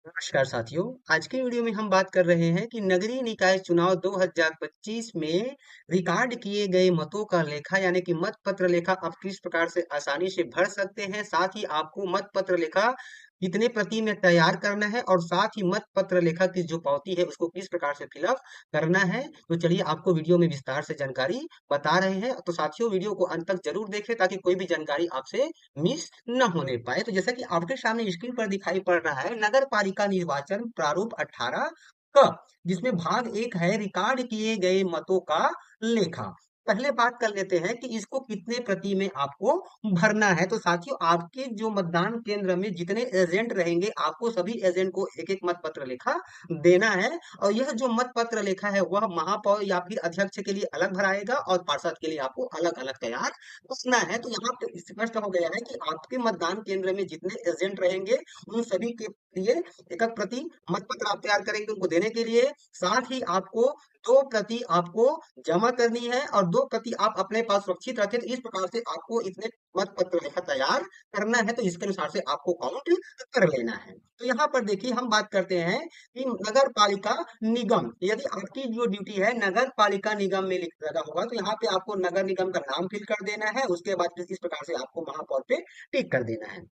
नमस्कार साथियों। आज की वीडियो में हम बात कर रहे हैं कि नगरीय निकाय चुनाव 2025 में रिकॉर्ड किए गए मतों का लेखा यानी कि मत पत्र लेखा आप किस प्रकार से आसानी से भर सकते हैं। साथ ही आपको मत पत्र लेखा कितने प्रति में तैयार करना है और साथ ही मत पत्र लेखा की जो पावती है उसको किस प्रकार से फिलअप करना है। तो चलिए आपको वीडियो में विस्तार से जानकारी बता रहे हैं। तो साथियों वीडियो को अंत तक जरूर देखें ताकि कोई भी जानकारी आपसे मिस न होने पाए। तो जैसा कि आपके सामने स्क्रीन पर दिखाई पड़ रहा है नगर पालिका निर्वाचन प्रारूप 18 क, जिसमें भाग एक है रिकॉर्ड किए गए मतों का लेखा। पहले बात कर लेते हैं कि इसको कितने प्रति में आपको भरना है। तो साथियों आपके जो मतदान केंद्र में जितने एजेंट रहेंगे आपको सभी एजेंट को एक एक मत पत्र लेखा देना है। और यह जो मत पत्र लेखा है वह महापौर या फिर अध्यक्ष के लिए अलग भराएगा और पार्षद के लिए आपको अलग अलग तैयार करना है। तो यहाँ पे स्पष्ट हो गया है कि आपके मतदान केंद्र में जितने एजेंट रहेंगे उन सभी के लिए एक एक प्रति मत पत्र आप तैयार करेंगे उनको देने के लिए। साथ ही आपको 2 प्रति आपको जमा करनी है और 2 प्रति आप अपने पास सुरक्षित रखें। तो इस प्रकार से आपको इतने मत पत्र लेखा तैयार करना है। तो इसके अनुसार से आपको काउंट कर लेना है। तो यहाँ पर देखिए हम बात करते हैं कि नगर पालिका निगम, यदि आपकी जो ड्यूटी है नगर पालिका निगम में लिख लगा होगा तो यहाँ पे आपको नगर निगम का नाम फिल कर देना है। उसके बाद फिर इस प्रकार से आपको महापौर पे टिक कर देना है।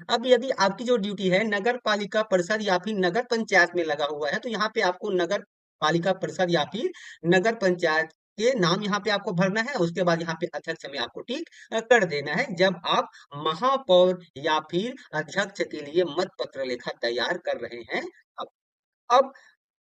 अब यदि आपकी जो ड्यूटी है नगर पालिका परिषद या फिर नगर पंचायत में लगा हुआ है तो यहाँ पे आपको नगर पालिका परिषद या फिर नगर पंचायत के नाम यहाँ पे आपको भरना है। उसके बाद यहाँ पे अध्यक्ष में आपको टिक कर देना है जब आप महापौर या फिर अध्यक्ष के लिए मत पत्र लेखा तैयार कर रहे हैं। अब अब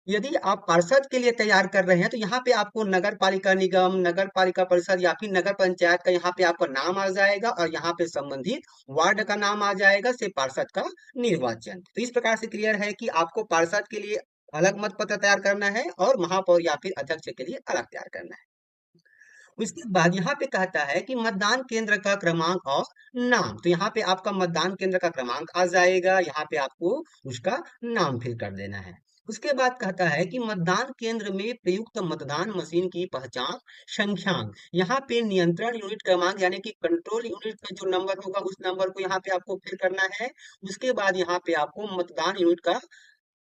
यदि आप पार्षद के लिए तैयार कर रहे हैं तो यहाँ पे आपको नगर पालिका निगम, नगर पालिका परिषद या फिर नगर पंचायत का यहाँ पे आपका नाम आ जाएगा और यहाँ पे संबंधित वार्ड का नाम आ जाएगा से पार्षद का निर्वाचन। तो इस प्रकार से क्लियर है कि आपको पार्षद के लिए अलग मत पत्र तैयार करना है और महापौर या फिर अध्यक्ष के लिए अलग तैयार करना है। उसके बाद यहाँ पे कहता है कि मतदान केंद्र का क्रमांक और नाम। तो यहाँ पे आपका मतदान केंद्र का क्रमांक आ जाएगा, यहाँ पे आपको उसका नाम फिल कर देना है। उसके बाद कहता है कि मतदान केंद्र में प्रयुक्त मतदान मशीन की पहचान संख्यांक, यहाँ पे नियंत्रण यूनिट क्रमांक यानी कि कंट्रोल यूनिट का जो नंबर होगा उस नंबर को यहाँ पे आपको फिल करना है। उसके बाद यहाँ पे आपको मतदान यूनिट का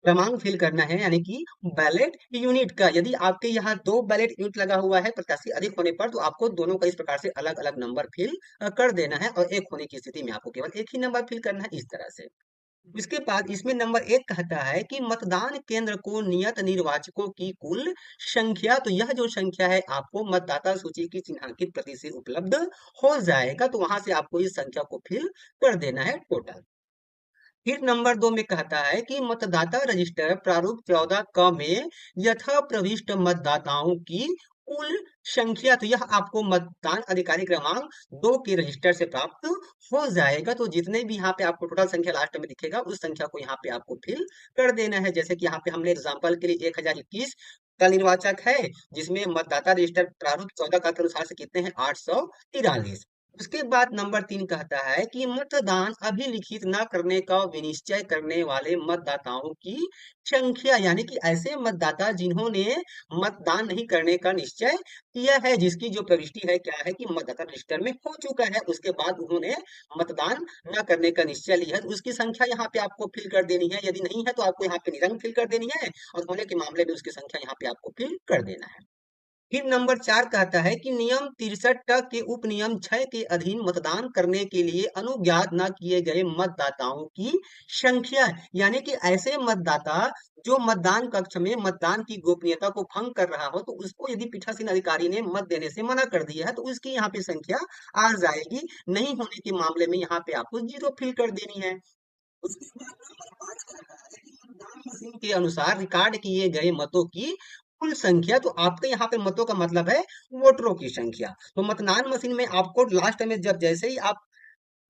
क्रमांक फिल करना है यानी कि बैलेट यूनिट का। यदि आपके यहाँ 2 बैलेट यूनिट लगा हुआ है प्रत्याशी अधिक होने पर तो आपको दोनों का इस प्रकार से अलग अलग नंबर फिल कर देना है और एक होने की स्थिति में आपको केवल एक ही नंबर फिल करना है इस तरह से। इसके बाद इसमें नंबर 1 कहता है कि मतदान केंद्र को नियत निर्वाचकों की कुल संख्या। तो यह जो संख्या है आपको मतदाता सूची की चिन्हांकित प्रति से उपलब्ध हो जाएगा। तो वहां से आपको इस संख्या को फिल कर देना है टोटल। फिर नंबर 2 में कहता है कि मतदाता रजिस्टर प्रारूप 14 क में यथा प्रविष्ट मतदाताओं की कुल संख्या। तो यह आपको मतदान अधिकारी क्रमांक 2 के रजिस्टर से प्राप्त हो जाएगा। तो जितने भी यहाँ पे आपको टोटल संख्या लास्ट में दिखेगा उस संख्या को यहाँ पे आपको फिल कर देना है। जैसे कि यहाँ पे हमने एग्जाम्पल के लिए 1021 का निर्वाचक है जिसमें मतदाता रजिस्टर प्रारूप 14 का के अनुसार से कितने हैं 843। उसके बाद नंबर 3 कहता है कि मतदान अभिलिखित न करने का विनिश्चय करने वाले मतदाताओं की संख्या, यानी कि ऐसे मतदाता जिन्होंने मतदान नहीं करने का निश्चय किया है, जिसकी जो प्रविष्टि है क्या है कि मतदाता रजिस्टर में हो चुका है, उसके बाद उन्होंने मतदान न करने का निश्चय लिया है, तो उसकी संख्या यहाँ पे आपको फिल कर देनी है। यदि नहीं है तो आपको यहाँ पे निरंक फिल कर देनी है और होने के मामले में उसकी संख्या यहाँ पे आपको फिल कर देना है। फिर नंबर 4 कहता है कि नियम 63 के उपनियम 6 के अधीन मतदान करने के लिए अनुज्ञात न किए गए मतदाताओं की संख्या, यानी कि ऐसे मतदाता जो मतदान कक्ष में मतदान की गोपनीयता को भंग कर रहा हो तो उसको यदि पीठासीन अधिकारी ने मत देने से मना कर दिया है तो उसकी यहाँ पे संख्या आ जाएगी। नहीं होने के मामले में यहाँ पे आपको 0 फिल कर देनी है। उसके बाद नंबर 5 कहता है कि मतदान मशीन के अनुसार रिकॉर्ड किए गए मतों की कुल संख्या। तो आपके यहाँ पे मतों का मतलब है वोटरों की संख्या। तो मतदान मशीन में आपको लास्ट में जब जैसे ही आप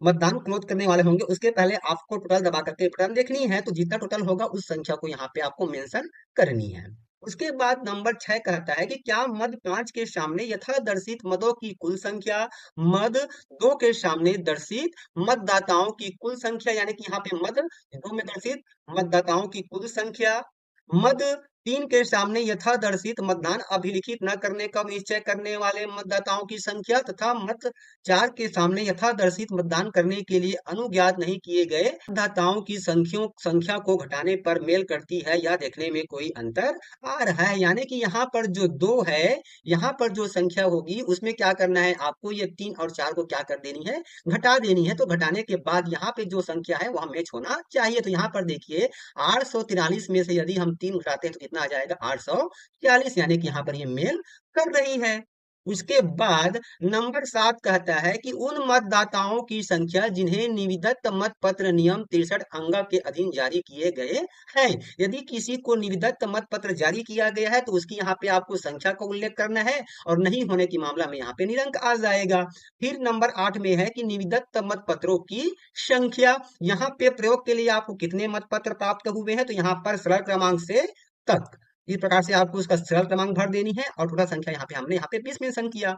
मतदान क्लोज करने वाले होंगे उसके पहले आपको टोटल दबा करके टोटल देखनी है। तो जितना टोटल होगा उस संख्या को यहाँ पे आपको मेंशन करनी है। उसके बाद नंबर 6 कहता है कि क्या मद 5 के सामने यथा दर्शित मदों की कुल संख्या मद 2 के सामने दर्शित मतदाताओं की कुल संख्या, यानी कि यहाँ पे मद 2 में दर्शित मतदाताओं की कुल संख्या मद 3 के सामने यथादर्शित मतदान अभिलिखित न करने का निश्चय करने वाले मतदाताओं की संख्या तथा मत 4 के सामने यथादर्शित मतदान करने के लिए अनुज्ञात नहीं किए गए मतदाताओं की संख्या को घटाने पर मेल करती है या देखने में कोई अंतर आ रहा है। यानी कि यहाँ पर जो 2 है, यहाँ पर जो संख्या होगी उसमें क्या करना है आपको, ये 3 और 4 को क्या कर देनी है, घटा देनी है। तो घटाने के बाद यहाँ पे जो संख्या है वह मैच होना चाहिए। तो यहाँ पर देखिए 843 में से यदि हम 3 घटाते हैं तो कितना आ जाएगा, 840, यानी कि यहाँ पर ये मेल कर रही है। उसके बाद नंबर 7 कहता है कि उन मतदाताओं की संख्या जिन्हें निविदत मत पत्र नियम 63 अंग के अधीन जारी किए गए हैं। यदि किसी को निविदत मत पत्र जारी किया गया है तो उसकी यहाँ पे आपको संख्या का उल्लेख करना है, और नहीं होने की मामला में यहाँ पे निरंक आ जाएगा। फिर नंबर 8 में है कि निविदत मत पत्रों की संख्या, यहाँ पे प्रयोग के लिए आपको कितने मत पत्र प्राप्त हुए हैं, तो यहाँ पर सरल क्रमांक से तक, इस प्रकार से आपको उसका सरल क्रमांक भर देनी है, और टोटल संख्या यहाँ पे हमने यहाँ पे 20 मेंशन किया।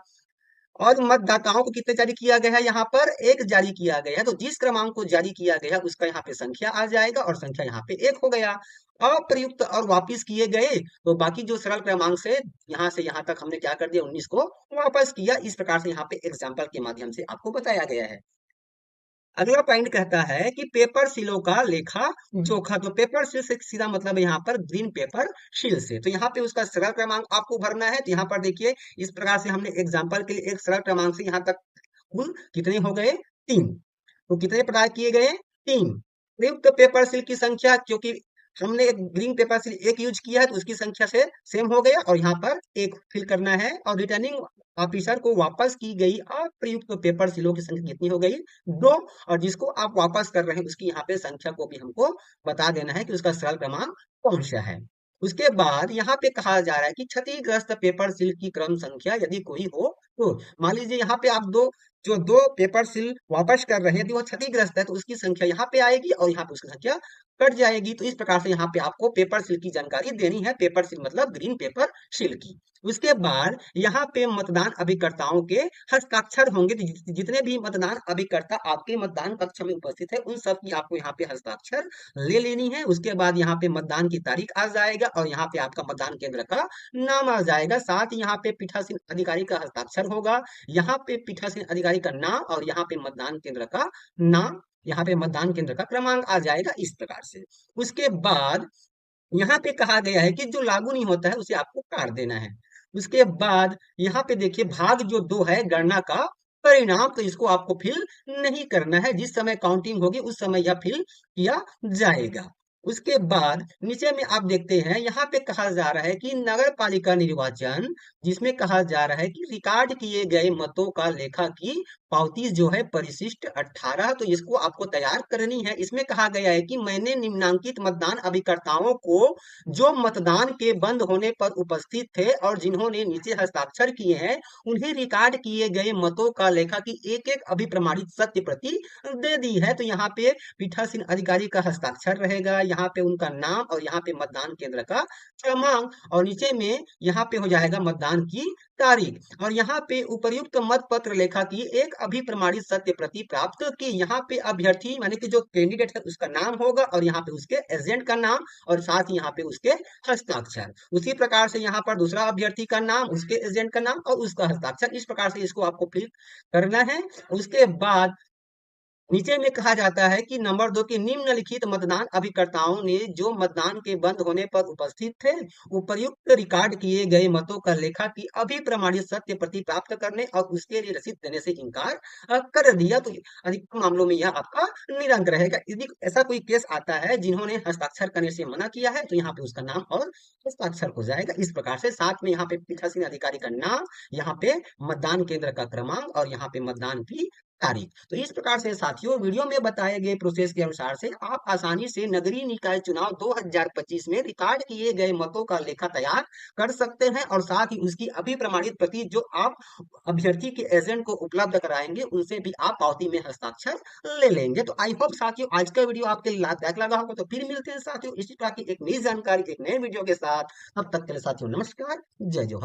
और मतदाताओं को कितने जारी किया गया है, यहाँ पर 1 जारी किया गया है। तो जिस क्रमांक को जारी किया गया उसका यहाँ पे संख्या आ जाएगा, और संख्या यहाँ पे 1 हो गया। अप्रयुक्त और वापिस किए गए, तो बाकी जो सरल क्रमांक से यहाँ तक हमने क्या कर दिया, 19 को वापस किया। इस प्रकार से यहाँ पे एग्जाम्पल के माध्यम से आपको बताया गया है। अगला पॉइंट कहता है कि पेपर सीलों का लेखा जोखा। तो पेपर सील से सीधा मतलब है यहाँ पर ग्रीन पेपर शील से। तो यहाँ पे उसका सरल क्रमांक आपको भरना है। तो यहाँ पर देखिए इस प्रकार से हमने एग्जाम्पल के लिए एक सरल क्रमांक से यहाँ तक कुल कितने हो गए, 3। तो कितने प्रदान किए गए, 3। प्रयुक्त पेपर सील की संख्या, क्योंकि हमने एक ग्रीन पेपर सील 1 यूज किया है तो उसकी संख्या से सेम हो गया, और यहाँ पर 1 फिल करना है। और रिटर्निंग ऑफिसर को वापस की गई अप्रयुक्त पेपर सीलों की संख्या कितनी हो गई, 2। और जिसको आप वापस कर रहे हैं उसकी यहाँ पे संख्या को भी हमको बता देना है कि उसका सरल क्रमांक कौन सा है। उसके बाद यहाँ पे कहा जा रहा है कि क्षतिग्रस्त पेपर सील की क्रम संख्या यदि कोई हो तो, मान लीजिए यहाँ पे आप दो पेपर सील वापस कर रहे हैं, यदि वो क्षतिग्रस्त है तो उसकी संख्या यहाँ पे आएगी और यहाँ पे उसकी संख्या कट जाएगी। तो इस प्रकार से यहाँ पे आपको पेपर सील की जानकारी देनी है, पेपर सील मतलब ग्रीन पेपर सील की। उसके बाद यहाँ पे मतदान अभिकर्ताओं के हस्ताक्षर होंगे। तो जितने भी मतदान अभिकर्ता आपके मतदान कक्ष में उपस्थित है उन सब की आपको यहाँ पे हस्ताक्षर ले लेनी है। उसके बाद यहाँ पे मतदान की तारीख आ जाएगा, और यहाँ पे आपका मतदान केंद्र का नाम आ जाएगा। साथ ही यहाँ पे पीठासीन अधिकारी का हस्ताक्षर होगा, यहाँ पे पीठासीन अधिकारी का नाम, और यहाँ पे मतदान केंद्र का नाम, यहाँ पे मतदान केंद्र का क्रमांक आ जाएगा इस प्रकार से। उसके बाद यहाँ पे कहा गया है कि जो लागू नहीं होता है उसे आपको काट देना है। उसके बाद यहाँ पे देखिए भाग जो 2 है गणना का परिणाम, तो इसको आपको फिल नहीं करना है। जिस समय काउंटिंग होगी उस समय यह फिल किया जाएगा। उसके बाद नीचे में आप देखते हैं यहाँ पे कहा जा रहा है कि नगर पालिका निर्वाचन, जिसमें कहा जा रहा है कि रिकॉर्ड किए गए मतों का लेखा की पावती जो है परिशिष्ट 18, तो इसको आपको तैयार करनी है। इसमें कहा गया है कि मैंने निम्नांकित मतदान अभिकर्ताओं को जो मतदान के बंद होने पर उपस्थित थे और जिन्होंने नीचे हस्ताक्षर किए हैं उन्हें रिकॉर्ड किए गए मतों का लेखा की एक एक अभिप्रमाणित सत्य प्रति दे दी है। तो यहाँ पे पीठासीन अधिकारी का हस्ताक्षर रहेगा, यहाँ पे उनका नाम, और यहाँ पे मतदान केंद्र का क्रमांक, और नीचे में यहाँ पे हो जाएगा मतदान की तारीख, और यहाँ पे उपर्युक्त मत पत्र लेखा की एक अभिप्रमाणित सत्य प्रति प्राप्त की। यहाँ पे अभ्यर्थी माने कि जो कैंडिडेट है उसका नाम होगा, और यहाँ पे उसके एजेंट का नाम, और साथ ही यहाँ पे उसके हस्ताक्षर। उसी प्रकार से यहाँ पर दूसरा अभ्यर्थी का नाम, उसके एजेंट का नाम और उसका हस्ताक्षर, इस प्रकार से इसको आपको फिल करना है। उसके बाद नीचे में कहा जाता है कि नंबर 2 की निम्नलिखित मतदान अभिकर्ताओं ने जो मतदान के बंद होने पर उपस्थित थे उपर्युक्त रिकॉर्ड किए गए मतों का लेखा की अभिप्रमाणित सत्य प्रति प्राप्त करने और उसके लिए रसीद देने से इनकार कर दिया। तो अधिकतर मामलों में यह आपका निरंक रहेगा। यदि ऐसा कोई केस आता है जिन्होंने हस्ताक्षर करने से मना किया है तो यहाँ पे उसका नाम और हस्ताक्षर हो जाएगा इस प्रकार से। साथ में यहाँ पे पीठासीन अधिकारी का नाम, यहाँ पे मतदान केंद्र का क्रमांक, और यहाँ पे मतदान की तारीख। तो इस प्रकार से साथियों वीडियो में बताए गए प्रोसेस के अनुसार से आप आसानी से नगरीय निकाय चुनाव 2025 में रिकॉर्ड किए गए मतों का लेखा तैयार कर सकते हैं, और साथ ही उसकी अभिप्रमाणित प्रति जो आप अभ्यर्थी के एजेंट को उपलब्ध कराएंगे उनसे भी आप पावती में हस्ताक्षर ले लेंगे। तो आई होप साथियों आज का वीडियो आपके लिए लाभदायक लगा होगा। तो फिर मिलते हैं साथियों इसी तरह की एक नई जानकारी एक नए वीडियो के साथ। तब तक के लिए साथियों नमस्कार, जय जोहार।